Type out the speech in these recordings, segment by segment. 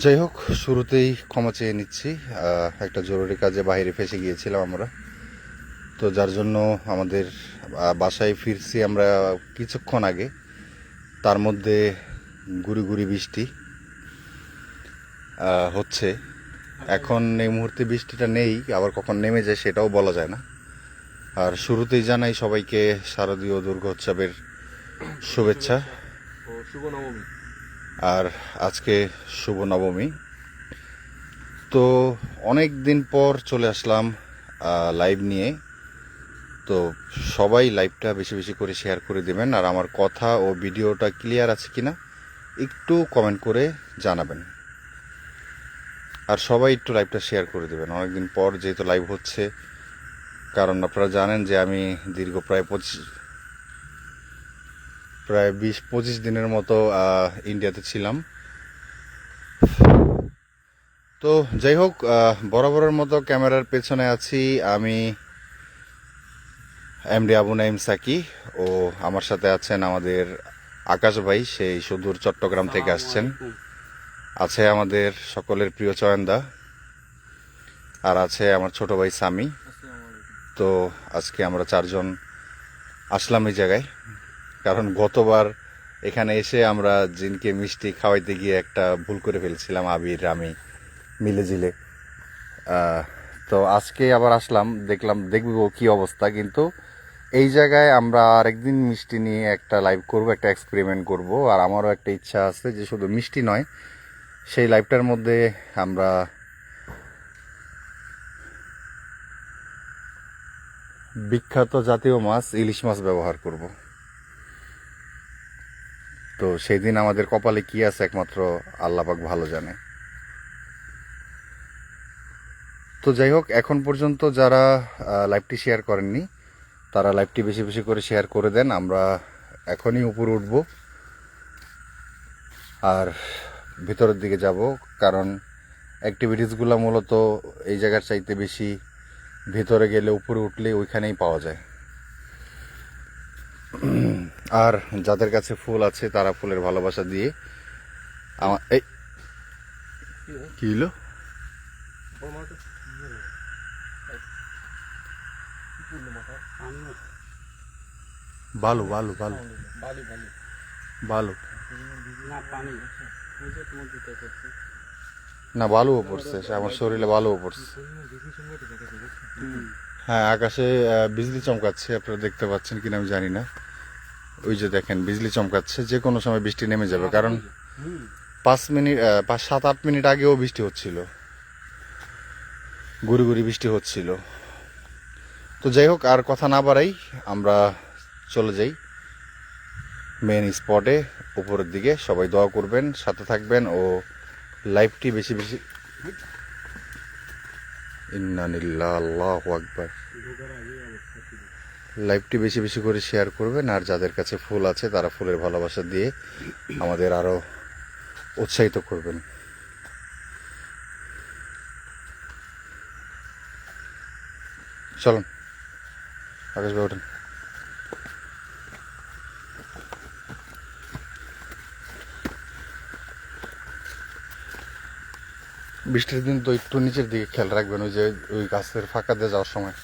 যাই হোক, শুরুতেই ক্ষমা চেয়ে নিচ্ছি। একটা জরুরি কাজে বাইরে ফেসে গিয়েছিলাম আমরা, তো যার জন্য আমাদের বাসায় ফিরছি আমরা কিছুক্ষণ আগে। তার মধ্যে গুড়ি গুড়ি বৃষ্টি হচ্ছে। এখন এই মুহূর্তে বৃষ্টিটা নেই, আবার কখন নেমে যায় সেটাও বলা যায় না। আর শুরুতেই জানাই সবাইকে শারদীয় দুর্গোৎসবের শুভেচ্ছা। ও শুভ নবমী। আর আজকে শুভ নবমী। তো অনেক দিন পর চলে আসলাম লাইভ নিয়ে। তো সবাই লাইভটা বেশি বেশি করে শেয়ার করে দেবেন, আর আমার কথা ও ভিডিওটা ক্লিয়ার আছে কিনা একটু কমেন্ট করে জানাবেন। আর সবাই একটু লাইভটা শেয়ার করে দেবেন, অনেকদিন পর যেহেতু লাইভ হচ্ছে। কারণ আপনারা জানেন যে আমি দীর্ঘ প্রায় 20-25 দিনের মতো ইন্ডিয়াতে ছিলাম। তো যাই হোক, বরাবরের মতো ক্যামেরার পেছনে আছি আমি, এমডি আবু নাইম সাকি। ও আমার সাথে আছেন আমাদের আকাশ ভাই, সেই সুদূর চট্টগ্রাম থেকে আসছেন। আছে আমাদের সকলের প্রিয় চয়নদা, আর আছে আমার ছোট ভাই সামি। তো আজকে আমরা চারজন আসলাম এই জায়গায়, কারণ গতবার এখানে এসে আমরা জিনকে মিষ্টি খাওয়াইতে গিয়ে একটা ভুল করে ফেলছিলাম, আবির আমি মিলে জিলে। তো আজকে আবার আসলাম, দেখবো কি অবস্থা। কিন্তু এই জায়গায় আমরা আরেকদিন মিষ্টি নিয়ে একটা লাইভ করব, একটা এক্সপেরিমেন্ট করব। আর আমারও একটা ইচ্ছা আছে যে শুধু মিষ্টি নয়, সেই লাইভটার মধ্যে আমরা বিখ্যাত জাতীয় মাছ ইলিশ মাছ ব্যবহার করব। তো সেই দিন আমাদের কপালে কি আছে একমাত্র আল্লাহ পাক ভালো জানে। তো যাই হোক, এখন পর্যন্ত যারা লাইভটি শেয়ার করেননি তারা লাইভটি বেশি বেশি করে শেয়ার করে দেন। আমরা এখনই উপরে উঠব আর ভিতরের দিকে যাব, কারণ অ্যাক্টিভিটিসগুলো মূলত এই জায়গার চাইতে বেশি ভিতরে গেলে, উপরে উঠলে ওইখানেই পাওয়া যায়। আর যাদের কাছে ফুল আছে তারা ফুলের ভালোবাসা দিয়ে আমার এই কি হলো, বালু বালু বালু বালু না, বালুও পড়ছে, আমার শরীরে বালুও পড়ছে। হ্যাঁ, আকাশে বিজলি চমকাচ্ছে, আপনারা দেখতে পাচ্ছেন কিনা আমি জানি না। ওই যে দেখেন বিজলি চমকাচ্ছে, যে কোনো সময় বৃষ্টি নেমে যাবে। কারণ 7-8 মিনিট আগেও বৃষ্টি হচ্ছিল, গুড়ি গুড়ি বৃষ্টি হচ্ছিল। তো যাই হোক, আর কথা না বাড়াই, আমরা চলে যাই মেন স্পটে, উপরের দিকে। সবাই দোয়া করবেন, সাথে থাকবেন, ও লাইভটি বেশি বেশি ইন্নালিল্লাহ আল্লাহু আকবার, লাইভটি বেশি বেশি করে শেয়ার করবেন। আর যাদের কাছে ফুল আছে তারা ফুলের ভালোবাসা দিয়ে আমাদের আরো উৎসাহিত করবেন। চলুন আকাশ ভাই ওঠেন। বৃষ্টির দিন তো একটু নিচের দিকে খেয়াল রাখবেন, ওই যে ওই গাছের ফাঁকা দিয়ে যাওয়ার সময়।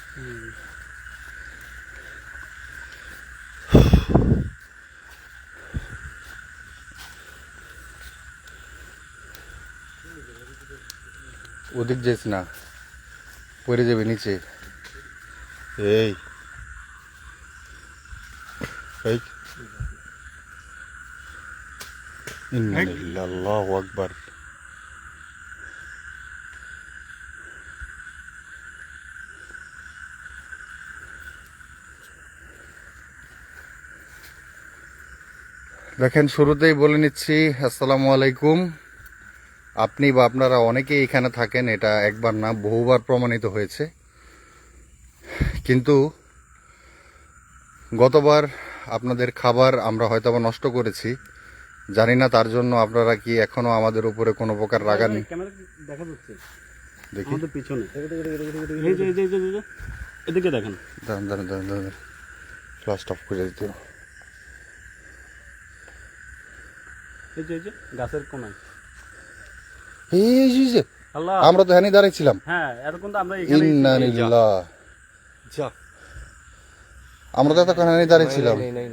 ওদিক যাইস না, পড়ে যাবে নিচে। এই এই ইন্নালিল্লাহ আল্লাহু আকবার। দেখেন, শুরুতেই বলে নিচ্ছি আসসালামু আলাইকুম। আপনি বা আপনারা অনেকেই এখানে থাকেন, এটা একবার না বহুবার প্রমাণিত হয়েছে। কিন্তু গতবার আপনাদের খাবার আমরা হয়তো বা নষ্ট করেছি, জানি না তার জন্য আপনারা কি এখনো আমাদের উপরে কোনো প্রকার রাগাননি। দেখা যাচ্ছে দেখি আমাদের পিছনে, এদিকে দেখেন। দাঁড়ান দাঁড়ান দাঁড়ান দাঁড়ান, ফ্লাশ অফ করে দিতে। এই যে গাছের কোনায় এই যে আল্লাহ আমরা তো হ্যানি দাঁড়াইছিলাম। হ্যাঁ এতক্ষণ তো আমরা এখানে ইন্না লিল্লাহ, যা আমরা তো এতক্ষণ হ্যানি দাঁড়াইছিলাম। নাই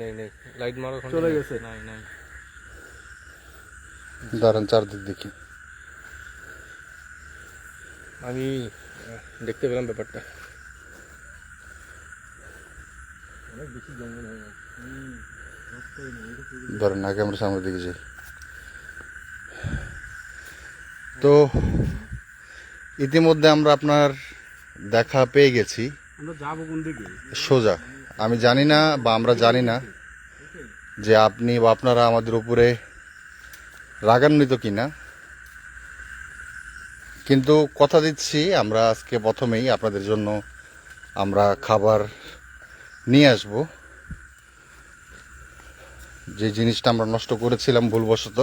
লাইট মারো চলে গেছে। নাই দাঁড়ান চারদিক দেখি। আমি দেখতে পেলাম ব্যাপারটা। অনেক বেশি জঙ্গল হয়ে গেছে। ধরেন আগে আমরা সামনের দিকে যাই। তো ইতিমধ্যে আমরা আপনার দেখা পেয়ে গেছি আমরা যাবো কোন দিকে? সোজা। আমি জানি না বা আমরা জানি না যে আপনি বা আপনারা আমাদের উপরে রাগান্বিত কিনা, কিন্তু কথা দিচ্ছি আমরা আজকে প্রথমেই আপনাদের জন্য আমরা খাবার নিয়ে আসব। যে জিনিসটা আমরা নষ্ট করেছিলাম ভুলবশত,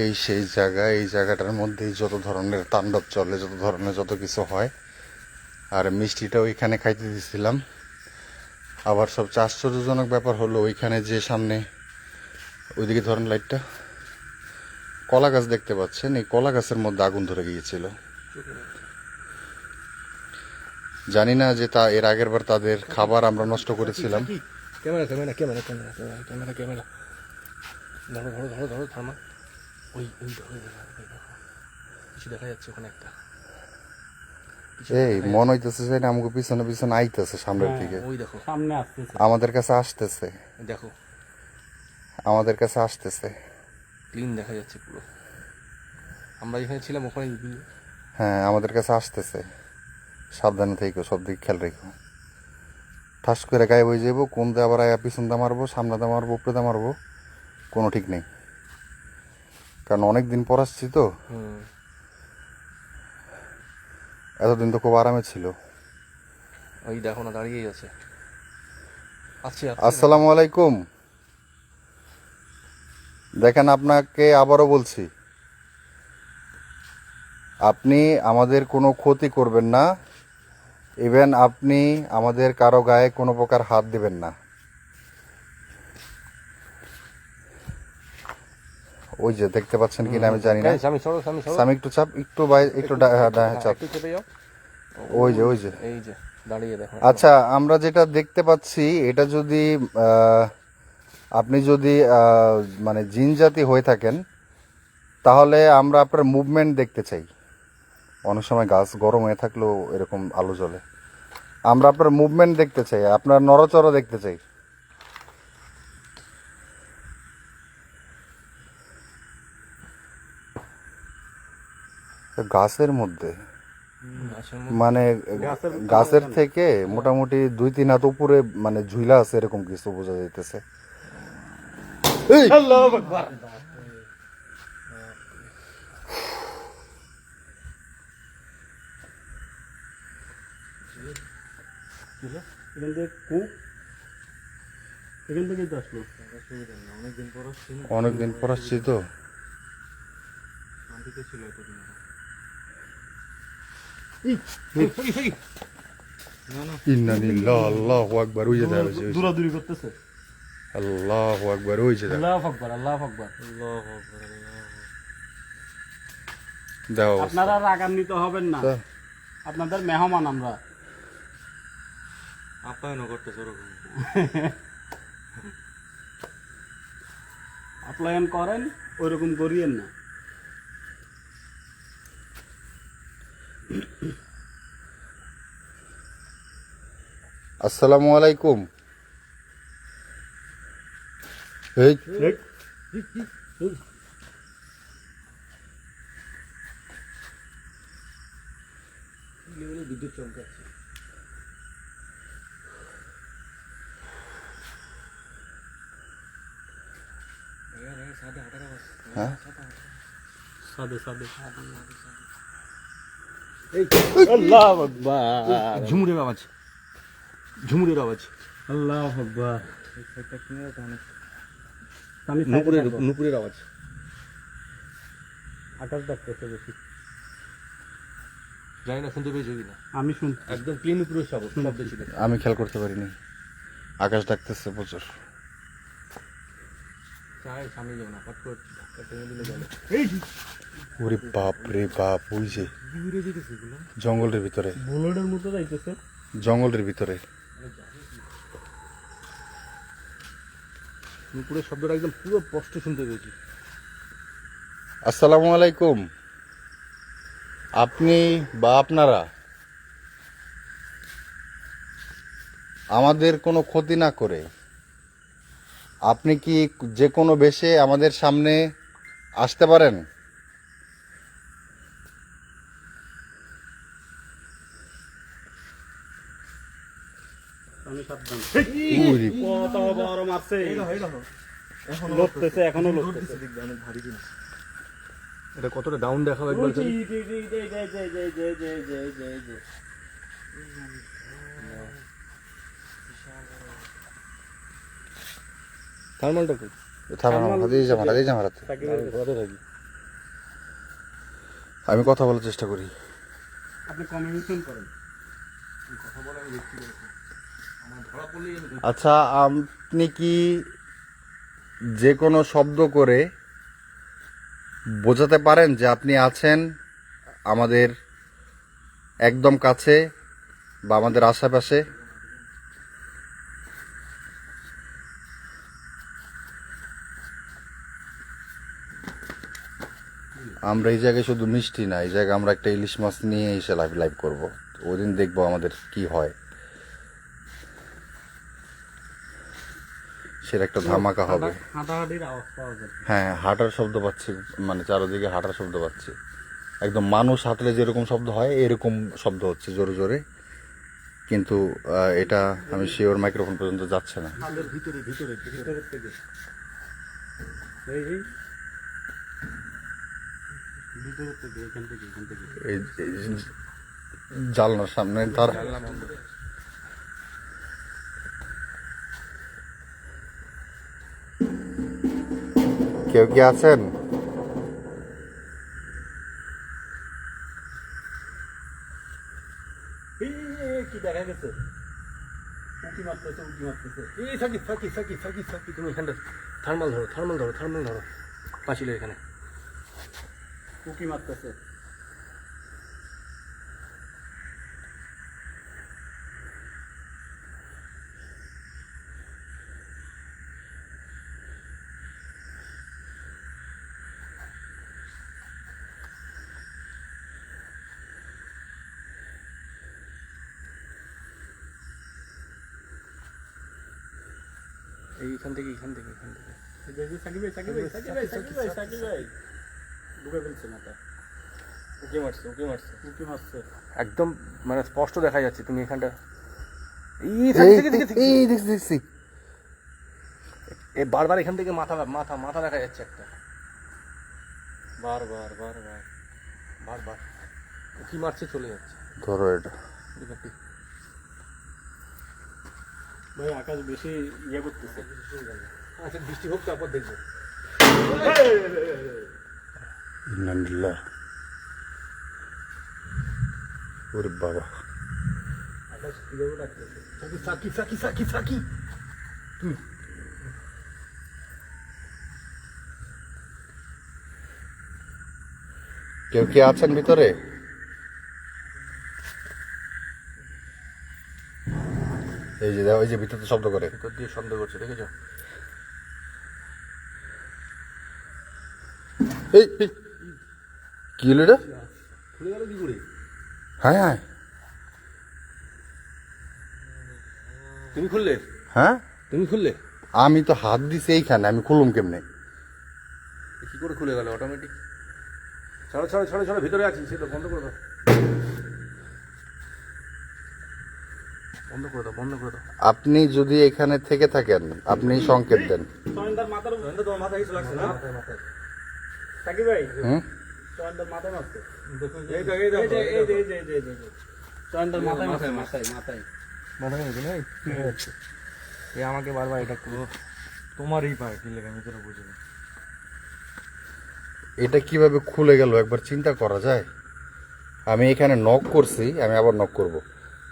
এই সেই জায়গা, এই জায়গাটার মধ্যেই যত ধরনের তাণ্ডব চলে, যত ধরনের যত কিছু হয়। আর মিষ্টিটাও এখানে খাইতে দিয়েছিলাম। আবার সবচেয়ে আশ্চর্যজনক ব্যাপার হলো ওইখানে যে সামনে ওইদিকে ধরেন লাইটটা, কলা গাছ দেখতে পাচ্ছেন, এই কলা গাছের মধ্যে আগুন ধরে গিয়েছিল। জানি না যে তা এর আগের বার তাদের খাবার আমরা নষ্ট করেছিলাম। ক্যামেরা ধরো থামা। ওই দেখো কিছু দেখা যাচ্ছে ওখানে একটা। এই মনে হইতেছে যে আমাকে পিছনে পিছনে আইতেছে সামনের দিকে, ওই দেখো সামনে আসতেছে। আমাদের কাছে আসতেছে, দেখো আমাদের কাছে আসতেছে। ক্লিন দেখা যাচ্ছে পুরো। আমরা যেখানে ছিলাম ওখানে হ্যাঁ, আমাদের কাছে আসতেছে। সাবধানে থেকো, সব দিক খেয়াল রেখো। ঠাস করে গায়ে বই যাবো, কোন দিয়ে আবার আয়া পিছন দিয়ে মারবো, সামনে দিয়ে মারবো, উপরে দিয়ে মারবো, কোনো ঠিক নেই। কারণ অনেক দিন পর আসছি তো, এতদিন তো খুব আরামে ছিল। ওই দেখো না দাঁড়িয়েই আছে। আচ্ছা আসসালামু আলাইকুম। দেখেন, আপনাকে আবারও বলছি, আপনি আমাদের কোনো ক্ষতি করবেন না। ইভেন আপনি আমাদের কারো গায়ে কোনো প্রকার হাত দিবেন না। ওই যে দেখতে পাচ্ছেন কিনা আমি জানি না। স্বামী একটু চাপ, একটু একটু চাপ। ওই যে এই যে দাঁড়িয়ে দেখো। আচ্ছা, আমরা যেটা দেখতে পাচ্ছি এটা যদি আপনি যদি মানে জিন জাতি হয়ে থাকেন, তাহলে আমরা আপনার মুভমেন্ট দেখতে চাই। অনেক সময় গাছ গরম হয়ে থাকলেও এরকম আলো জ্বলে। আমরা আপনার মুভমেন্ট দেখতে চাই, আপনার নড়াচড়া দেখতে চাই। গাছের মধ্যে মানে গাছের থেকে মোটামুটি 2-3 হাত উপরে মানে ঝুলা আছে, এরকম কিছু বোঝা যাইতেছে। এখান থেকে কূপ, এখান থেকেই তো আসলো। অনেকদিন পর আসছি তো। আল্লাহু আকবার, ওই যে দেখা যাচ্ছে, দূরাদূরি করতেছে। আল্লাহু আকবার, ওই যে দেখা আল্লাহু আকবার, আল্লাহু আকবার। দাও। আপনারা রাগান্বিত হবেন না, আপনাদের মেহমান আমরা। আপ্যায়ন করতেছে ওরকম। আপ্যায়ন করেন, ওইরকম করিয়েন না। আসসালামু আলাইকুম। এই বিদ্যুৎ চমকাচ্ছে। হ্যাঁ, সাদে সাদে। আল্লাহু আকবার। ঝুমুরের আওয়াজ, ঝুমুরের আওয়াজ। আল্লাহু আকবার। নুপুরের আওয়াজ। আকাশ দেখতেছে বেশি। জানি না শুনতে পেয়েছো কিনা, আমি শুন একদম ক্লিন উপরে শব্দ ছিল। আমি খেয়াল করতে পারিনি। আকাশ ডাকতেছে প্রচুর। চাই সামনে যাবো না, ফট করে ধাক্কা টেনে দিলে গেল। ওরে বাপ রে বাপ, ওই যে ঘুরে যেতেছে এগুলো, জঙ্গলের ভিতরে, বুলেটের মতো যাইতেছে। জঙ্গলের ভিতরে। উপরের শব্দটা একদম পুরো স্পষ্ট শুনতে পেয়েছি। আসসালামু আলাইকুম। আপনি বা আপনারা আমাদের কোনো ক্ষতি না করে আপনি কি যে কোনো বেশে আমাদের সামনে আসতে পারেন? আমি সাবধান। ওরে কত বড় মারছে, লড়তেছে, এখনো লড়তেছে। অনেক ভারী জিনিস। এটা কতটা ডাউন দেখাও একবার খালি। থার্মালটা কই? ঘোরাতে থাকি। আমি কথা বলার চেষ্টা করি। আপনি কমিউনিকেশন করেন। কথা বলা আমি দেখছি আমার ধরা পড়লেই আমি আচ্ছা, আপনি কি যে কোনো শব্দ করে বোঝাতে পারেন যে আপনি আছেন আমাদের একদম কাছে বা আমাদের আশেপাশে? আমরা এই জায়গায় শুধু মিষ্টি না, এই জায়গায় আমরা একটা ইলিশ মাছ নিয়ে এসে লাইভ করবো। ওই দিন দেখবো আমাদের কি হয়, সেটা একটা ধামাকা হবে। হাঁটাহাঁটির আওয়াজ পাওয়া যায়। হ্যাঁ, হাঁটার শব্দ পাচ্ছি, মানে চারদিকে হাঁটার শব্দ পাচ্ছি। একদম মানুষ হাঁটলে যেরকম শব্দ হয় এরকম শব্দ হচ্ছে জোরে জোরে, কিন্তু এটা আমি শিওর মাইক্রোফোন পর্যন্ত যাচ্ছে না। ভিতরের থেকে। এই ভিতরের থেকে, এখান থেকে। এই এই জানলার সামনে তার কেউ কি আছেন? কি দেখা গেছে? উঁকি মারতেছে। এই সাকি তুমি এখানটা থার্মাল ধরো পাঁচিলের এখানে। উঁকি মারতেছে। এইখান থেকে সাকিব ভাই ঢুকে ফেলছে মাথা। উঁকি মারছে উঁকি মারছে। একদম মানে স্পষ্ট দেখা যাচ্ছে। তুমি এখানটা দেখছি। বারবার এখান থেকে মাথা দেখা যাচ্ছে একটা। বারবার উঁকি মারছে, চলে যাচ্ছে। ধরো এটা। ভাই আকাশ বেশি ইয়ে করতেছে। আচ্ছা, বৃষ্টি হোক তারপর দেখবো। ইন্নালিল্লাহ। ওরে বাবা, আকাশ কিভাবে ডাকতেছে। সাকি কেউ কি আছেন ভিতরে? এই যে ওই যে ভিতরে শব্দ করে। ভিতর দিয়ে সন্দেহ করছে, দেখেছো? এই কি হলো এটা? খুলে গেল কি করে? হ্যাঁ তুমি খুললে? হ্যাঁ, তুমি খুললে? আমি তো হাত দিছি এইখানে, আমি খুলুম কেমনে? কি করে খুলে গেল অটোমেটিক? ছাড়ো, ভিতরে আছি। সেটা বন্ধ করে দাও। বন্ধ করে দাও। আপনি যদি এখানে থেকে থাকেন, আপনি সংকেত দেন। সয়েন্দার মাথার উপর তোমার মাথা কিছু লাগছে না? সাকিব ভাই হুম, সয়েন্দার মাথায় মারছে। এই সয়েন্দার মাথায় মারছে। মাথায় মতো নাই। এ আমাকে বারবার এটা তোমারই পায় কি লেগে, আমি তোরা বুঝিনি। এটা কিভাবে খুলে গেল একবার চিন্তা করা যায়? আমি এখানে নক করছি, আমি আবার নক করব।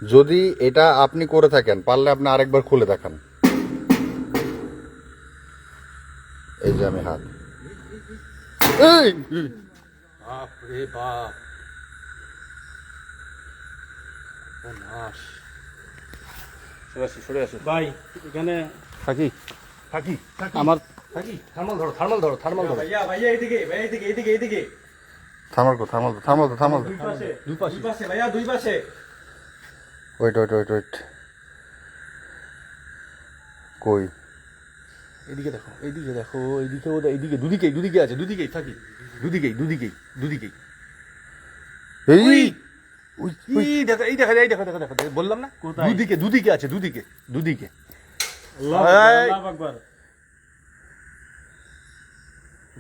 যদি এটা আপনি করে থাকেন, পারলে আপনি আরেকবার খুলে দেখান। এই যে আমি হাত, এই! বাপ রে বাপ, ও নাশ। সরে আসো ভাই এখানে থাকি আমার থাকি। থার্মাল ধরো, থার্মাল ধরো, থার্মাল ধরো। ভাইয়া ভাইয়া এইদিকে, ভাইয়া এইদিকে, এইদিকে, এইদিকে। থামাল কো, থামাল তো, থামাল তো, থামাল তো। দুই পাশে, দুই পাশে। দুই পাশে ভাইয়া, দুই পাশে। ওয়েট ওয়েট ওয়েট ওয়েট, কই? এদিকে দেখো, এইদিকে দেখো, এইদিকে ওদের, এইদিকে দুদিকে আছে, দুদিকেই থাকি, দুদিকেই। এই উই! উই, এই দেখো, বললাম না, কোথায়? দুদিকে আছে, দুদিকে। আল্লাহু এই! আকবার, আল্লাহু আকবার।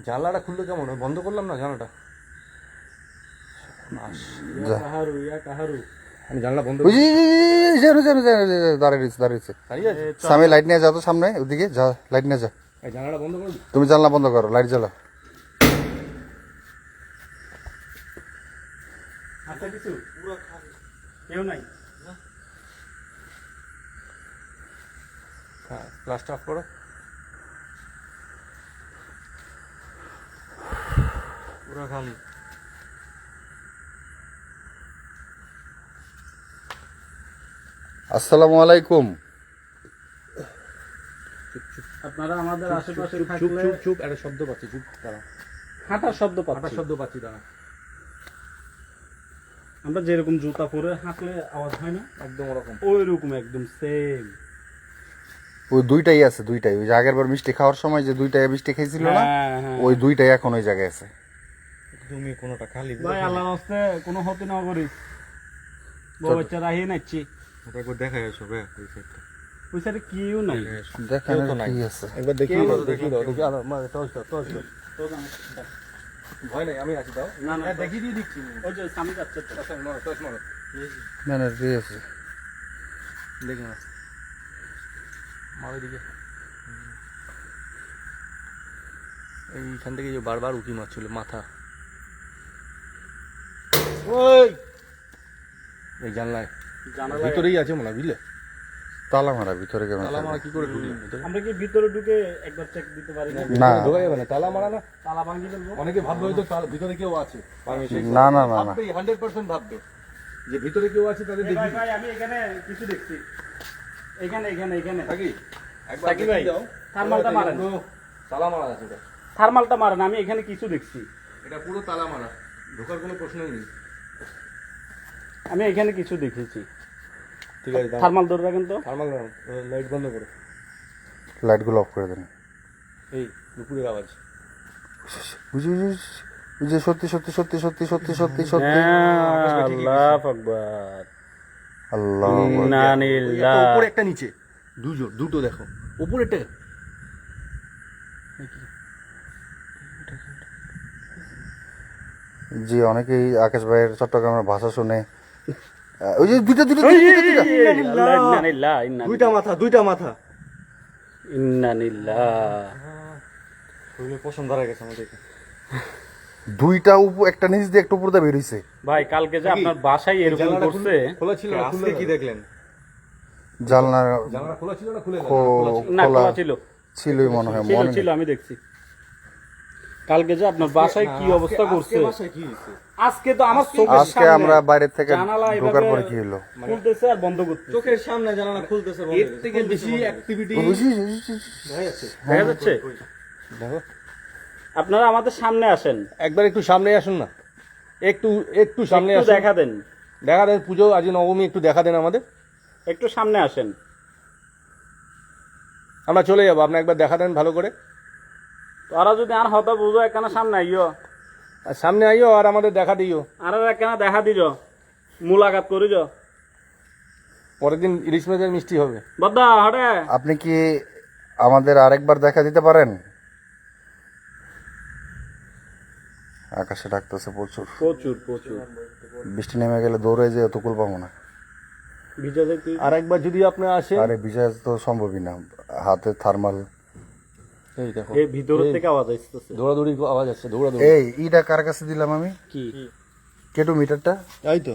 জানলাটা খুললো কেমন? ওই বন্ধ করলাম না জানলাটা। ইয়া কাহারু, ইয়া কাহারু। আমি জানলা বন্ধ ওই দাঁড়িয়েছে। দাঁড়িয়ে আছে। সামনে লাইট নিয়ে যাও তো, সামনে ওদিকে যা, লাইট নিয়ে যা। এই জানলাটা বন্ধ করে দিই। তুমি জানলা বন্ধ করো, লাইট জ্বালাও। আচ্ছা কিছু পুরো খালি। কেউ নাই। হ্যাঁ, গ্লাসটা অফ করো। পুরো খালি। আসসালামু আলাইকুম। আপনারা আমাদের আশেপাশে চুপ থাকলে একটা শব্দ পাচ্ছি, চুপ দাঁড়া। হাঁটার শব্দ একটা পাচ্ছি। শব্দ পাচ্ছি, দাঁড়া। আমরা যেরকম জুতা পরে হাঁটলে আওয়াজ হয় না, একদম ওরকম। ওই রকম একদম সেম। ওই দুইটাই আছে, দুইটাই। ওই যে আগের বার মিষ্টি খাওয়ার সময় যে দুইটাই মিষ্টি খেয়েছিল না, হ্যাঁ। ওই দুইটাই এখন ওই জায়গায় আছে। তুমি কোনোটা খালি। ভাই আল্লাহর রাস্তে কোনো হতে না করিস। বউ বাচ্চা রাহিয়ে নাচ্ছি। ওটা একবার দেখাই আসো বে, ওই সাইডটা। ওই সাইডে কেউ নাই। দেখেন কেউ তো নাই। কি আছে। একবার দেখি কেউ দাও, নাই। দেখি দাও, দেখি আলো, টর্চ দাও। তো জানো। ভয় নাই, আমি আছি, দাও। না, না, হ্যাঁ, দেখিয়ে দিয়ে দিচ্ছি। ওই যে সামনে যাচ্ছে তো। টর্চ মারো। না না, কি আছে? দেখি না। মারো এদিকে। এইখান থেকে যে বারবার উঁকি মারছিল মাথা। ওই! এই জানলায়। জানালায়- ভিতরেই আছে মনে হয়, বুঝলে? তালা মারা, ভিতরে কেমন? তালা মারা কি করে ঢুকলো ভিতরে? আমরা কি ভিতরে ঢুকে একবার চেক দিতে পারি না? না ঢোকা যাবে না, তালা মারা না। তালা ভাঙিয়ে ফেলবো। অনেকে ভাববে হয়তো ভিতরে কেউ আছে। না না না না, ভাববে, 100% ভাববে যে ভিতরে কেউ আছে, তাদের এই দেখি। ভাই ভাই আমি এখানে কিছু দেখছি। এখানে থাকি একবার থাকি ভাই, দেখি দাও। থার্মালটা মারেন। পুরো তালা মারা আছে এটা। থার্মালটা মারেন, আমি এখানে কিছু দেখছি। এটা পুরো তালা মারা, ঢোকার কোনো প্রশ্নই নেই। আমি এখানে কিছু দেখেছি। ঠিক আছে, থার্মাল ধরে রাখেন তো। থার্মাল লাইট বন্ধ করো। লাইটগুলো অফ করে দেন। এই দুপুরের আওয়াজ। বুঝি বুঝি, সত্যি সত্যি সত্যি সত্যি সত্যি সত্যি সত্যি। আল্লাহু আকবার। আল্লাহ ইন্না লিল্লাহ। উপরে একটা নিচে, দুটো দেখো, উপরেটা। জি, অনেকেই আকাশ ভাইয়ের চট্টগ্রামের ভাষা শুনে ওই যে দুইটা দুইটা দুইটা দুইটা। আল্লাহ, ইন্না লিল্লাহ, ইন্না দুইটা মাথা। ইন্না লিল্লাহ। শরীরে পছন্দ ধরা গেছে আমাদের। দুইটা একটা নিচ দিয়ে একটা উপর দিয়ে বের হইছে। ভাই কালকে যে আপনার বাসায় এরকম করছে, খোলা ছিল, আজকে কি দেখলেন? জানলা জানালা খোলা ছিল না খুলে না খোলা খোলা ছিল, ছিলই মনে হয়, ছিল মনে ছিল নেই। আমি দেখছি। কালকে যে আপনার বাসায় কি অবস্থা করছে, বাসায় কি হয়েছে? আজকে তো আমার চোখের আজকে সামনে আমরা বাইরে থেকে জানালা ঢোকার এভাবে পরে কি হলো? খুলতেছে আর বন্ধ করতেছে। চোখের সামনে জানালা খুলতেছে, এর থেকে বেশি অ্যাক্টিভিটি দেখা যাচ্ছে। দেখা যাচ্ছে? দেখো, আপনারা আমাদের সামনে আসেন, একবার একটু সামনে আসুন না, একটু সামনে একটু আসুন। দেখা দেন, দেখা দেন, পুজো আজ নবমী, একটু দেখা দেন আমাদের। একটু সামনে আসেন। আমরা চলে যাবো, আপনি একবার দেখা দেন ভালো করে। তোরা যদি আর হতা বুঝো একখানা সামনে আইও, আর সামনে আইও আর আমাদের দেখা দিও। আর একখানা দেখা দিজ, মুলাকাত করিজ। পরের দিন ইলিশ মাছের মিষ্টি হবে। বদ্দা হটে। আপনি কি আমাদের আরেকবার দেখা দিতে পারেন? আকাশে ডাকতেছে প্রচুর। প্রচুর প্রচুর বৃষ্টি নেমে গেলে দৌড়ে যে অত কুল পাবো না। ভিজা দেখতে আর একবার যদি আপনি আসেন, আরে বিজয় তো সম্ভবই না, হাতে থার্মাল। এই দেখো, এই ভিতর থেকে আওয়াজ আসতেছে। দৌড়াদৌড়ি আওয়াজ আসছে, দৌড়াদৌড়ি। এই ইটা কার কাছে দিলাম আমি? কি কেটু মিটারটা এই তো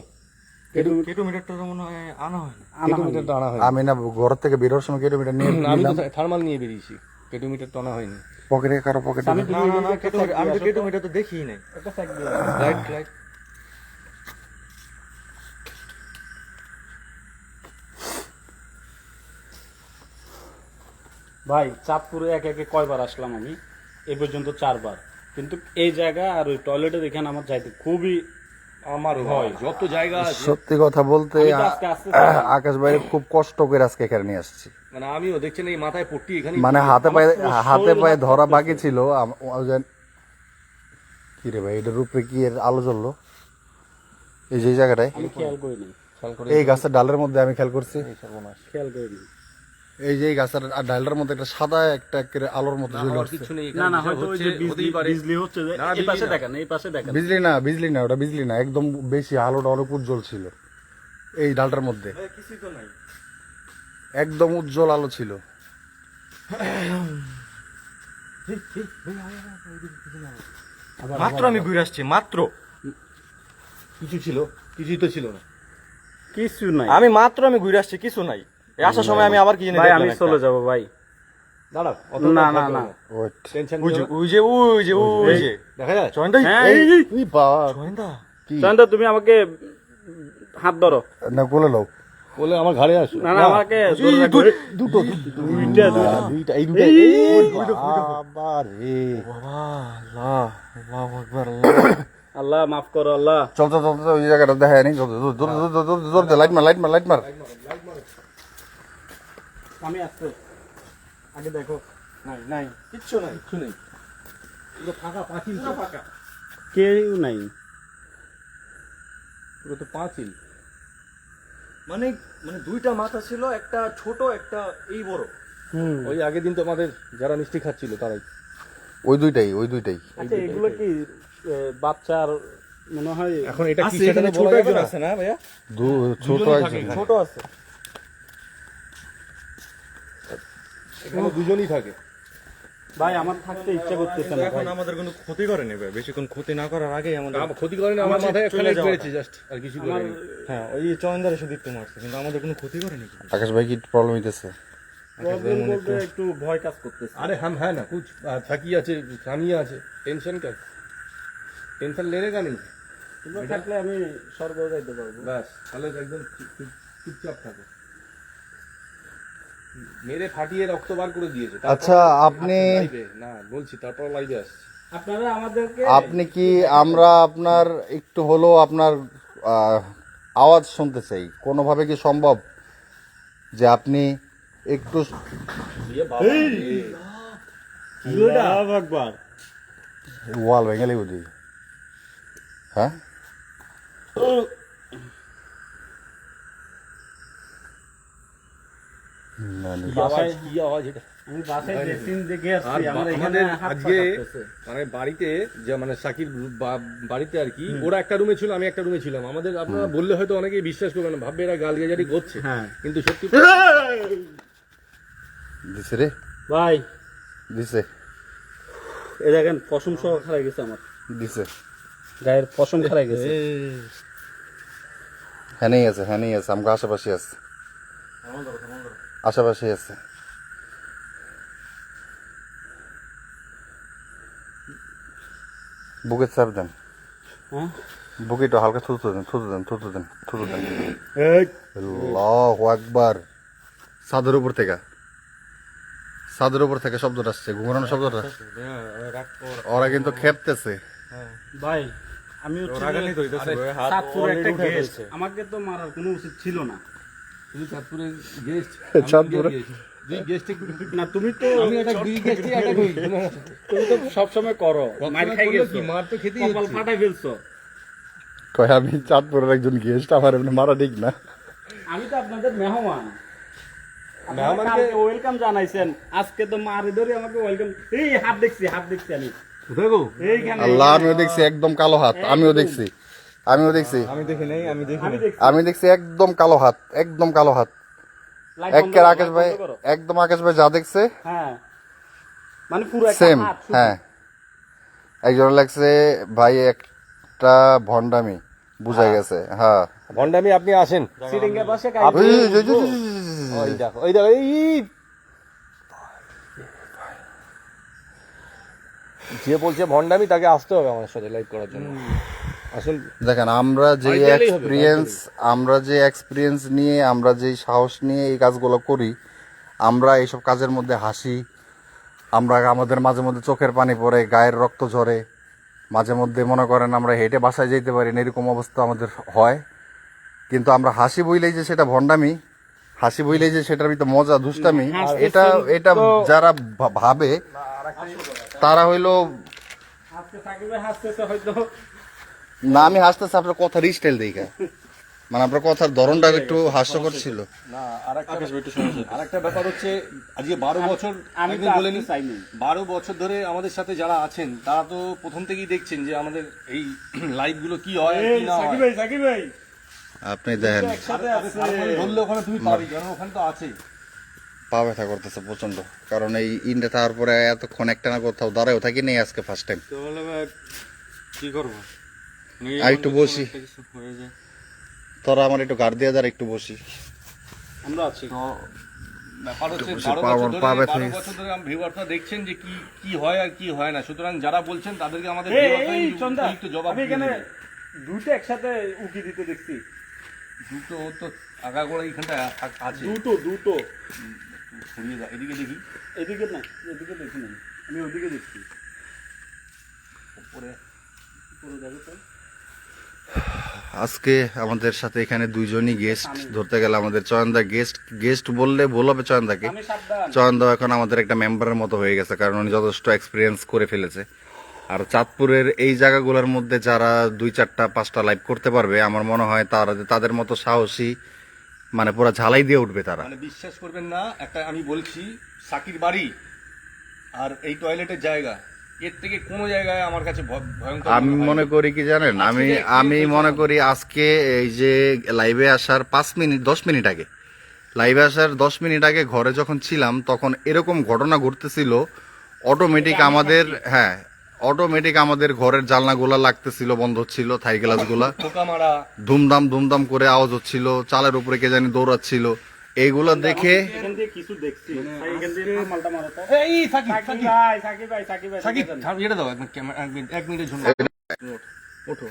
কেটো মিটারটা তো মনে হয় আনা হয় না। কেটোমিটারটা আনা হয়নি। আমি না ঘর থেকে বেরোর সময় কেটু মিটার নিয়ে আমি তো নিলাম থার্মাল নিয়ে বেরিয়েছি, কেটোমিটার তো আনা হয়নি। পকেটে কারো পকেটে না না কেটো আমি তো কেটো মিটার তো দেখিই নাই। Right right. ভাই চাঁদপুরে একে একে কয়বার আসলাম আমি, এ পর্যন্ত 4 বার, কিন্তু এই জায়গা আর ওই টয়লেটে দেখেন আমার যাইতে খুবই আমার হয় যত জায়গা আছে, সত্যি কথা বলতে আমি তো আজকে আসতে আকাশ ভাই খুব কষ্ট করে আজকে এখানে নিয়ে আসছি মানে আমিও দেখছেন এই মাথায় পট্টি এখানে, মানে হাতে পায়ে ধরা বাকি ছিল কি রে ভাই এটার উপরে কি এর আলো জ্বললো এই যে জায়গাটায় আমি খেয়াল করিনি, এই গাছের ডালের মধ্যে আমি খেয়াল করছি খেয়াল করিনি। এই যে এই গাছের ডালটার মধ্যে একটা সাদা একটা একেবারে আলোর মতো জ্বলে আমার উঠছে কিছু নেই না এখানে, না বিষয় হয়তো ওই হচ্ছে যে হতেই পারে। বিজলি হচ্ছে যে না, এই বিজলি পাশে না। দেখেন, এই পাশে দেখেন। বিজলি না ওটা বিজলি না একদম বেশি আলোটা অনেক উজ্জ্বল ছিল এই ডালটার মধ্যে কিছুই তো নাই। একদম উজ্জ্বল আলো ছিল মাত্র আমি ঘুরে আসছি মাত্র। কিছু ছিল, কিছুই তো ছিল না। কিছু নাই আমি ঘুরে আসছি, কিছু নাই। এই আসার সময় আমি আবার কি জানি ভাই, দেখলাম আমি একটা। চলে যাব ভাই। দাঁড়াও, না না না, ওয়েট টেনশন ওই যে ওই যে ওই যে ওই যে দেখা যায়। জয়ন্তা হ্যাঁ, এই তুই বাবা জয়ন্তা কি জয়ন্ত তুমি আমাকে হাত ধরো। না কোলে লও বলে আমার ঘাড়ে আসো। না না, আমাকে ধরে রাখো। দুটো দুইটা দুইটা এই দুইটা বাবা রে বাবা আল্লাহ আল্লাহু আকবার আল্লাহ। আল্লাহ মাফ করো আল্লাহ। চল চল চল চল, ওই জায়গাটা দেখা নি জোর লাইট মার লাইট মার আমি আসছে আগে দেখো। নাই নাই কিচ্ছু নাই। কিছু নেই, পুরো ফাঁকা পাঁচিল, পুরো ফাঁকা, কেউ নাই। পুরো তো পাঁচিল। মানে মানে দুইটা মাথা ছিল, একটা ছোট একটা এই বড়। ওই আগের দিন তো আমাদের যারা মিষ্টি খাচ্ছিল তারাই। ওই দুইটাই আচ্ছা এগুলো কি বাচ্চার মনে হয়? এখন এটা কি আছে, সেটা এখানে তো ছোট বলা যাবে একজন না। আছে না ভাইয়া? ছোট দুজনেই একজন থাকে। ছোট আছে। এখানে দুজনই থাকে। ভাই আমার থাকতে ইচ্ছা করতেছে না এখন ভাই। আমাদের কোনো ক্ষতি করেনি ভাই, বেশিক্ষণ ক্ষতি না করার আগে আমাদের। আমার ক্ষতি করেনি, আমার আমাদের মাথায় চলে একটা যাওয়াটা। মেরেছে জাস্ট, আর কিছু আমার করেনি। হ্যাঁ ওই চয়নদার এসে দিতে মারছে, কিন্তু আমাদের কোনো ক্ষতি করেনি কিন্তু। আকাশ ভাই কি প্রবলেম হইতেছে প্রবলেম বলতে একটু ভয় কাজ করতেছে। अरे हम है ना कुछ থাকি আছে, স্বামী আছে, টেনশন क्या, টেনশন लेने का नहीं। তোমরা থাকলে আমি স্বর্গ যাইতে পারবো। ব্যাস তাহলে একদম চুপচাপ থাকো। মেরে ফাটিয়ে রক্ত বার করে দিয়েছে। তারপর আচ্ছা আপনি লাইভে না বলছি, তারপর লাইভে আসছে। আপনারা আমাদেরকে আপনি কি আমরা আপনার একটু হলেও আপনার আওয়াজ শুনতে চাই কোনোভাবে কি সম্ভব যে আপনি একটু আল্লাহু আকবার। ওয়াল ভেঙে লেগে দিই হ্যাঁ না, না। কি আওয়াজ, কি আওয়াজ এটা? আমি বাসায় ড্রেসিং দেখে আর আসছি, আমার এখানে আমাদের হাত আজকে পা কাঁপতেছে। মানে বাড়িতে যে মানে সাকিব বাড়িতে আর কি, ওরা একটা রুমে ছিল, আমি একটা রুমে ছিলাম। আমাদের আপনারা বললে হয়তো অনেকেই বিশ্বাস করবে না, ভাববে এরা গালগাজারি করছে, হ্যাঁ কিন্তু সত্যি দিছে রে ভাই, দিছে এই দেখেন পশম সহ খারাই গেছে, আমার দিছে গায়ের পশম খারাই গেছে। হ্যাঁ আছে আমাকে আশেপাশে আছে আশেপাশে আছে বুকের চাপ দেন হ্যাঁ বুকেটা হালকা থুতু দেন আল্লাহু আকবার ছাদের উপর থেকে শব্দটা আসছে, ঘুমানোর শব্দটা। ওরা কিন্তু খেপতেছে। ভাই আমি হচ্ছে রাগানি তো হইতেছে ভাই, হাত চাঁদপুরে একটা already উঠে গেস্ট, ফেলছে। আমাকে তো মারার কোনো উচিত ছিল না। শুধু চাঁদপুরের গেস্ট, চাঁদপুরে? দুই গেস্টে না তুমি তো আমি একটা দুই গেস্টে একটা কই, তুমি তো সবসময় করো, মার খাই করলে গেছো, কি, মার তো খেতেই কপাল হচ্ছে। ফাটাই ফেলছো। কয় আমি চাঁদপুরের একজন গেস্ট, আমার এমনি মারা ঠিক না। আমি তো আপনাদের মেহমান, মেহমানকে ওয়েলকাম জানাইছেন, আজকে তো মারে ধরে আমাকে ওয়েলকাম। এই হাত দেখছি আমি কোথায় গো? এইখানে, আল্লাহ আমিও দেখছি একদম কালো হাত, আমিও দেখছি আমি দেখি নাই, আমি দেখি আমি নাই। দেখছি। আমি দেখছি একদম কালো হাত লাইট বন্ধ একের করো, আকাশ লাইট ভাই বন্ধ করো। একদম আকাশ ভাই যা দেখছে হ্যাঁ মানে পুরো একটা সেম। হাত শুধু। হ্যাঁ একজন লাগছে ভাই একটা ভন্ডামি বুঝা গেছে, হ্যাঁ। ভন্ডামি আপনি আসেন সিটিং এর পাশে আপনি ওই, ওই, ওই, ওই, ওই দেখো ওই দেখো এই যে বলছে ভন্ডামি তাকে আসতে হবে আমাদের সাথে লাইভ করার জন্য। আসুন দেখেন আমরা যে বাড়িতে এলেই হবে, এক্সপিরিয়েন্স নিয়ে, আমরা যে সাহস নিয়ে এই কাজগুলো করি, আমরা এইসব কাজের মধ্যে হাসি, আমরা আমাদের মাঝে মধ্যে চোখের পানি পড়ে, গায়ের রক্ত ঝরে, মাঝে মধ্যে মনে করেন আমরা হেঁটে বাসায় যেতে পারি না, এরকম অবস্থা আমাদের হয়। কিন্তু আমরা হাসি বইলেই যে সেটা ভণ্ডামি, হাসি বইলেই যে সেটার ভিতরে মজা দুষ্টামি, এটা এটা যারা ভাবে তারা হইলো, আজকে সাকিব ভাই হাসতেছে হয়তো। না আমি হাসতেছি আপনার কথার স্টাইল দেখে, মানে আপনার কথার ধরনটা একটু হাস্যকর ছিল। না আরেকটা ব্যাপার হচ্ছে আজকে 12 বছর আমি একদিন তো বলে আসতে নিই, চাইনি। 12 বছর ধরে আমাদের সাথে যারা আছেন তারা তো প্রথম থেকেই দেখছেন যে আমাদের এই লাইভ গুলো কি হয় আর কি না হয়। সাকিব ভাই আপনি দেখেন একসাথে আছে। ধরলে ওখানে তুমি পাবি, কারণ ওখানে তো আছেই। পা ব্যথা করতেছে প্রচন্ড, কারণ এই ইন্ডে থাকার পরে এতক্ষণ একটা না কোথাও দাঁড়াও থাকি নেই, আজকে ফার্স্ট টাইম। কি করবো? আর একটু বসি, তোরা আমার একটু গাড় দিয়ে দাঁড়া, একটু বসি। আমরা আছি। তো ব্যাপার হচ্ছে বসে 12 পা- বছর পা ধরে ব্যথা 12 হয়েছে। বছর ধরে ভিউয়াররা দেখছেন যে কি কি হয় আর কি হয় না, সুতরাং যারা বলছেন তাদেরকে আমাদের এই, viewers-রা এই, চন্দা, উপযুক্ত জবাব আমি দিয়ে এখানে দেবে। দুটো একসাথে উকি দিতে দেখছি। দুটো তো আগাগোড়া এইখানটা আছে, দুটো ঘুরিয়ে যা, এদিকে দেখি এদিকে না, এদিকে দেখি না, আমি ওদিকে দেখছি। উপরে। পুরো দেখো তো। আজকে আমাদের সাথে এখানে দুইজনই গেস্ট, ধরতে গেলে আমাদের চয়নদা গেস্ট বললে ভুল হবে চয়নদাকে। আমি সাবধান। চয়নদা এখন আমাদের একটা মেম্বারের মতো হয়ে গেছে, কারণ উনি যথেষ্ট এক্সপিরিয়েন্স করে ফেলেছে। আর চাঁদপুরের এই জায়গাগুলোর মধ্যে যারা 2-4টা-5টা লাইভ করতে পারবে, আমার মনে হয় তাদের মতো সাহসী, মানে পুরো ঝালাই দিয়ে উঠবে তারা। মানে বিশ্বাস করবেন না, একটা আমি বলছি সাকির বাড়ি আর এই টয়লেটের জায়গা, এর থেকে কোনো জায়গায় আমার কাছে ভয়ঙ্কর আমি হয় মনে না। করি কি জানেন, আমি আজকে যে আমি experience মনে হয়েছে করি আজকে এই যে লাইভে আসার 10 মিনিট আগে, লাইভে আসার 10 মিনিট আগে ঘরে যখন ছিলাম, তখন এরকম ঘটনা ঘটতেছিল অটোমেটিক আমাদের ঘরের জানলাগুলা লাগতেছিল, বন্ধ ছিল, থাই গ্লাসগুলা ঠোকা মারা, ধুমধাম করে আওয়াজ হচ্ছিল, চালের উপরে কে জানি দৌড়াচ্ছিল। এইগুলা দেখে এখান থেকে কিছু দেখছি। এখান থেকে মালটা মারো তো। এই সাকিব সাকিব সাকিব ভাই। সাকিব দেখেছেন? এটা দাও, এক মিনিটের জন্য।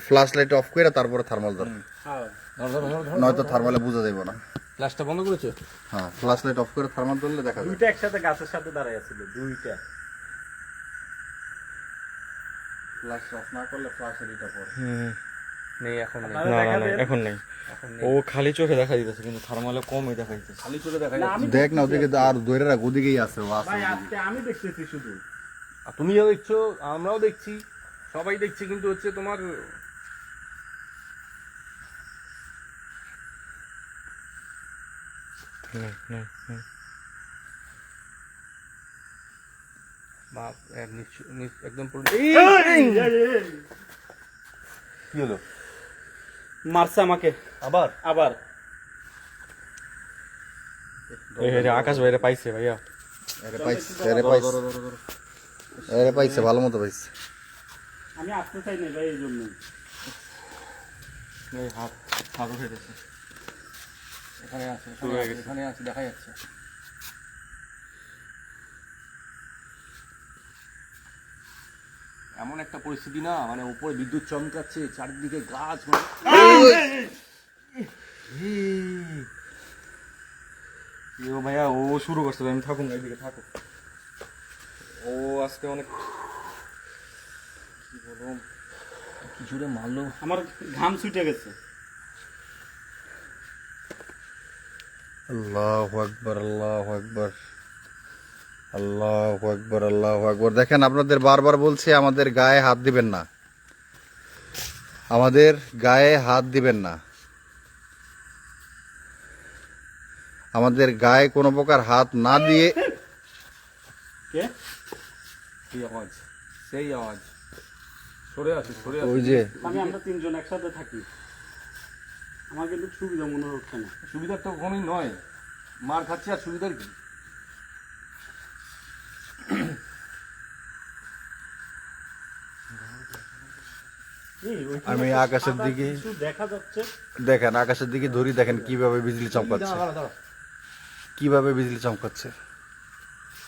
ফ্ল্যাশ লাইট অফ করে তারপরে থার্মাল ধর, হ্যাঁ। নয়তো থার্মালে বোঝা যাবে না। ফ্ল্যাশটা বন্ধ করেছো? হ্যাঁ, ফ্ল্যাশ লাইট অফ করে থার্মাল ধরলে দেখা যাবে। দুইটা একসাথে গাছের সাথে দাঁড়ায় আছিল, দুইটা। ফ্ল্যাশ অফ না করলে ফ্ল্যাশের এটা পড়ে। নেই এখন নেই, আপনারা দেখা দেন। এখন নেই, ও খালি চোখে দেখা দিতেছে, কিন্তু থার্মালে কমই দেখা দিতেছে। খালি চলে দেখা না, যাচ্ছে। আমি দেখ না ওদিকে, আর ধরে রাখ, ওদিকেই আছে, ও আছে ভাই ওদিকে। আজকে আমি দেখতেছি শুধু। আর তুমিও দেখছো, আমরাও দেখছি, সবাই দেখছি, কিন্তু হচ্ছে তোমার বাপ একদম পুরো কি হলো? মারছে আমাকে আবার আবার। আকাশ ভাইরা পাইছে ভাইয়া। এরে পাইছে ভালো মতো পাইছে। আমি আসতে চাই না ভাই, এই জন্য। এই হাত উঠে গেছে। এখানে আছে, শুরু হয়ে গেছে। এখানে আছে, দেখা যাচ্ছে। এমন একটা পরিস্থিতি না, মানে উপরে বিদ্যুৎ চমকাচ্ছে, চারিদিকে গাছ, ও ভাইয়া, ও শুরু করছে, আমি থাকুন না, এদিকে থাকো। ও আজকে অনেক কি বলবো, কিছুটা মারলো। আমার ঘাম ছুটে গেছে। আল্লাহু আকবার, আল্লাহু আকবার, আল্লাহু আকবার, আল্লাহু আকবার। দেখেন, আপনাদের বারবার বলছি আমাদের গায়ে হাত দিবেন না, আমাদের গায়ে হাত দিবেন না, আমাদের গায়ে কোনো প্রকার হাত না দিয়ে। কে? সেই আওয়াজ, সেই আওয়াজ। সরে আসি, সরে আসি। ওই যে আমরা তিনজন একসাথে থাকি, আমার কিন্তু সুবিধা মনে হচ্ছে না। সুবিধার তো কখনোই নয়, মার খাচ্ছে আর সুবিধার কি? আমি আকাশের দিকে কিছু দেখা যাচ্ছে। দেখেন, আকাশের দিকে ধরি, দেখেন কিভাবে বিজলি চমকাচ্ছে, কিভাবে বিজলি চমকাচ্ছে।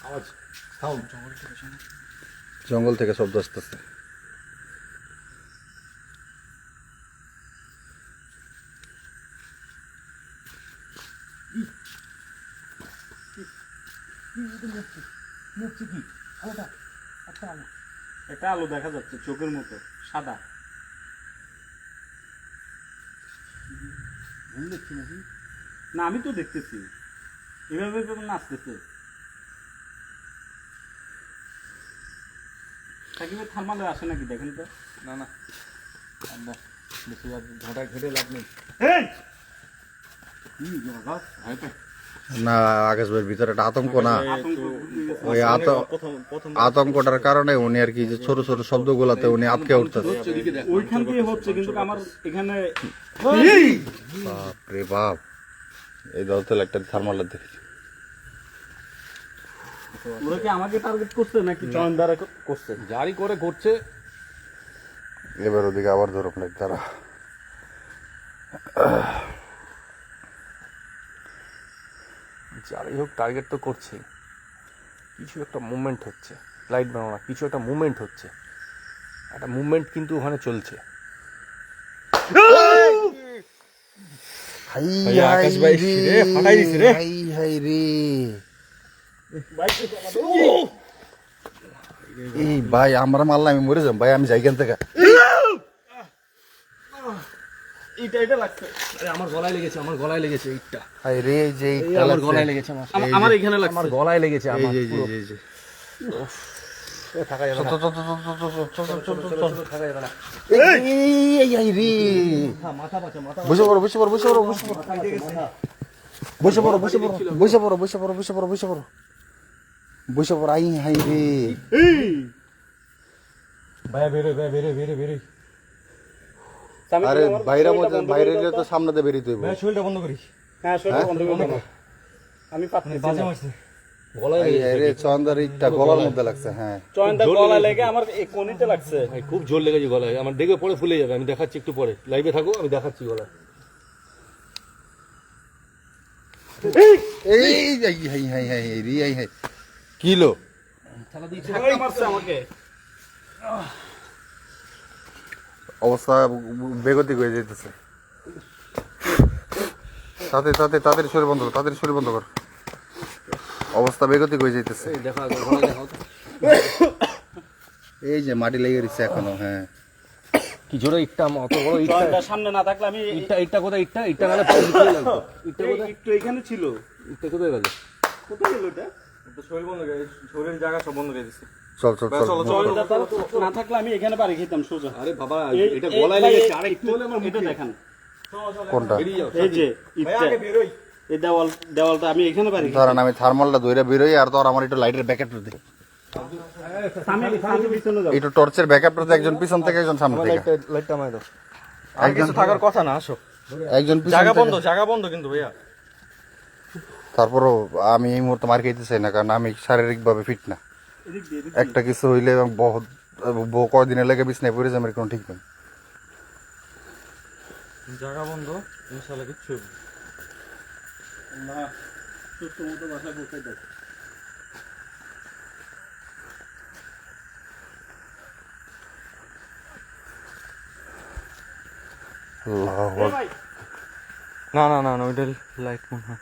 আওয়াজ সাউন্ড জঙ্গল থেকে শব্দ আসতেছে। একটা আলো দেখা যাচ্ছে চোখের মতো সাদা। না আমি তো দেখতেছি এভাবে এভাবে নাচতেছে। সাকিবের থার্মালে আসে নাকি দেখেন তো। না না বেশি ঘটায় ঘেটে লাভ নেই। না, আকাশ ভাইয়ের ভিতরে একটা আতঙ্ক না, আতঙ্ক ওই আতঙ্কটার কারণে উনি আর কি যে ছোট ছোট শব্দগুলাতে উনি আটকে উঠতেছে। ওইখান দিয়ে হচ্ছে কিন্তু আমার এখানে বাপরে বাপ, এই দলতল একটা থার্মালের দেখেছি। ওরা কি আমাকে টার্গেট করছে নাকি চয়ন দ্বারা করছে? জারি করে করছে। এবার ওদিকে আবার ধরো প্লেট তারা। যাই হোক টার্গেট তো করছেই। কিছু একটা মুভমেন্ট হচ্ছে, লাইট বানানো না, কিছু একটা মুভমেন্ট হচ্ছে, একটা মুভমেন্ট কিন্তু ওখানে চলছে। আকাশ ভাই রে ফাটাই দিছে রে। হাই হাই রে, এই ভাই আমরা মারলাম, আমি মরে যাম ভাই, আমি যাই এখান থেকে। এটা লাগছে। আরে আমার গলায় লেগেছে, আমার গলায় লেগেছে ইটটা। হাই রে, যে এই আমার গলায় লেগেছে, আমার এখানে লাগছে। আমার গলায় লেগেছে আমার পুরো। থাকা যাবে না, থাকা যাবে না। মাথা পাচ্ছে, মাথা বসে পড়ো, বসে পড়ো, বসে পড়ো, বসে পড়ো, বসে পড়ো, বসে পড়ো, বসে পড়ো, বসে পড়ো, বসে পড়ো, বসে পড়ো, বসে পড়ো। আই হাই রে, ভাইয়া বেরোয়, ভাইয়া বেরোয়, বেরোয়, বেরোয়। আরে বাইরে মধ্যে, বাইরে গেলে তো সামনে দিয়ে বেরিয়ে হইব। শরীরটা বন্ধ করি। হ্যাঁ শোনো বন্ধ করে দাও। আমি পাচ্ছি বাজে মারছে। গলায় আই লেগেছে। হাই রে, চন্দার ইটটা গলার মধ্যে লাগছে। হ্যাঁ, চয়নদার গলা লেগে আমার এই কোণিতে লাগছে। ভাই খুব জোর লেগেছে গলায়, আমার দেখবে পরে ফুলে যাবে। আমি দেখাচ্ছি একটু পরে, লাইভে থাকো, আমি দেখাচ্ছি গলা। এই হাই হাই হাই হাই রে, হাই হাই কিলো ধাক্কা মারছে আমাকে। অবস্থা বেগতিক হয়ে যেতেছে। তাদের শরীর বন্ধ কর, তাদের শরীর বন্ধ কর, অবস্থা বেগতিক হয়ে যেতেছে। এই দেখো আগে গলায় দেখাও তো। এই যে মাটি লেগে গেছে এখনো। হ্যাঁ, কি জোরে ইটটা, অত বড় ইটটা। চয়নদার সামনে না থাকলে আমি ইটটা কোথায়? ইটটা নালে পরে নিচে লাগতো। ইটটা কোথায়? একটু এখানে ছিল। ইটটা কোথায় গেল? কোথায় গেল এটা? তো শরীর বন্ধ করে, শরীরের জায়গা সব বন্ধ করে দিছে। চল চল চল, চলো, চলো। চয়নদার না থাকলে আমি এখানে বাড়ি খেতাম সোজা। আরে বাবা, এই- এটা এই- গলায় ভাই, লেগেছে। আরে একটু হলে আমার এটা মুখে। দেখেন। কোনটা? বেরিয়ে যাও। এই যে ভাই ইটটা, আগে বেরোই। এই দেওয়ালটা আমি এখানে বাড়ি খেতাম। ধরেন আমি থার্মালটা দইরা বেরোই, আর তোর আমার একটু লাইটের ব্যাকআপ দিই, আমি পিছনে যাবো। একটু টর্চের ব্যাকআপ দিতে, একজন পিছন থেকে একজন সামনে থেকে। লাইটটা আমায় দাও। আর কিছু থাকার কথা না, আসো। একজন পিছন জায়গা থেকে- বন্ধ, জায়গা বন্ধ কিন্তু ভাইয়া। তারপরও আমি এই মুহূর্তে মার খাইতে চাই না, কারণ আমি শারীরিক ভাবে ফিট না। এদিক দিয়ে, এদিক একটা কিছু হইলে এবং কয়দিনের লেগে বিছনায় পড়ে যাবে, কোনো ঠিক নেই। জায়গা বন্ধ, ইনশাআল্লাহ কিচ্ছু হবে না। না, সুস্থ মতো বাসায় পৌঁছে দাও। আল্লাহু এই আকবার। ভাই, না না না না, ওইটা লাইট মনে হয়।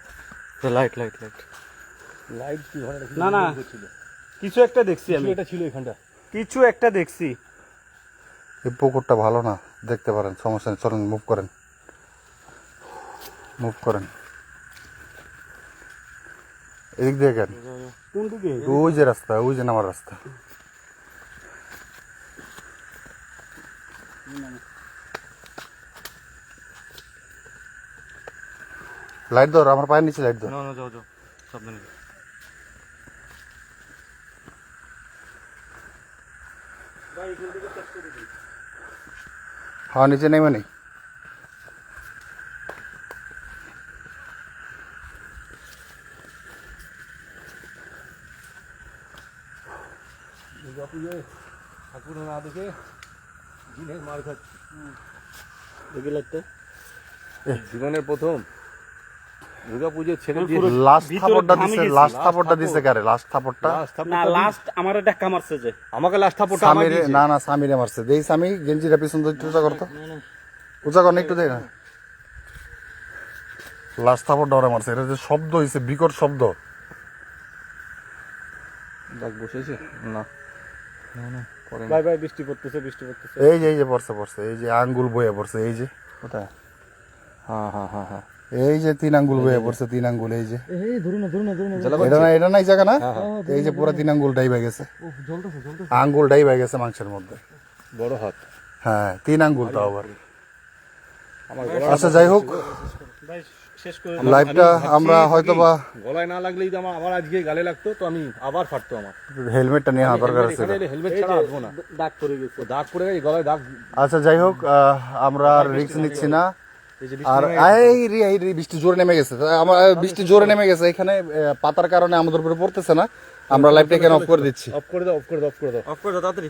Light light light. লাইট কি ঘরে রাখি? না না কিছু একটা দেখছি আমি, এটা ছিল এখানটা। কিছু একটা দেখছি। এই পুকুরটা ভালো না, দেখতে পারেন, সমস্যা নেই, চলেন মুভ করেন, মুভ করেন। এদিক দিয়ে কেন? কোন দিকে? ওই যে রাস্তা, ওই যে নামার রাস্তা। লাইট ধর, আমার পায়ের নিচে লাইট ধর। না না, যাও যাও, সাবধানে। ভাই এখান থেকে চেক করে দিই। হ্যাঁ, নিচে নেমে নেই। দুর্গা পুজোয় ঠাকুর না দেখে দেখি লাগতে জীবনের প্রথম দুর্গা পুজো ছেড়ে দিয়ে লাস্ট ভিতরে থাপড়টা ঘামে দিছে, গেছি। লাস্ট থাপড়টা দিছে কারে? লাস্ট থাপড়টা না লাস্ট আমার ধাক্কা মারছে যে আমাকে লাস্ট থাপড়টা আমাকে সামিরে, দিয়েছে। না না সামিরে মারছে। দেই সামি গেঞ্জিটা পিছন দিয়ে একটু উঁচা করতো, উঁচা কর না একটু, দেয় না। লাস্ট থাপড়টা ওরা মারছে। এটা যে শব্দ হয়েছে, বিকট শব্দ। দাগ বসেছে না ভাই ভাই বৃষ্টি পড়তেছে বৃষ্টি পড়তেছে এই যে পড়ছে পড়ছে, এই যে আঙ্গুল বয়ে পড়ছে, এই যে কোথায়? হ্যাঁ হ্যাঁ হ্যাঁ হ্যাঁ এই যে 3 আঙ্গুল বয়ে পড়ছে, 3 আঙ্গুল, এই যে এই ধরুন না ধরুন না ধরুন না এটা না এই জায়গা না, এই যে পুরো 3 আঙ্গুল ডাইবা গেছে, জ্বলতেছে জ্বলতেছে আঙ্গুল ডাইবা গেছে মাংসের মধ্যে। বড় হাত হ্যাঁ 3 আঙ্গুল তাও আবার। আমার আচ্ছা যাই হোক, ভাই শেষ করে লাইভটা আমরা হয়তো বা গলায় না লাগলেই তো আমার আবার আজকে গালে লাগতো, তো আমি আবার ফাটতো আমার হেলমেটটা নিয়ে হাত দরকার আছে। হেলমেট ছাড়া আসবো না, দাগ পড়ে গেছে দাগ পড়ে গেছে গলায় দাগ। আচ্ছা যাই হোক, আমরা আর রিস্ক নিচ্ছি না। এই যে আর এই রে বৃষ্টি জোরে নেমে গেছে, আমার বৃষ্টি জোরে নেমে গেছে এখানে, পাতার কারণে আমাদের উপরে পড়তেছে না। আমরা লাইভটা কেন অফ করে দিচ্ছি। অফ করে দাও অফ করে দাও অফ করে দাও অফ করে দাও তাড়াতাড়ি।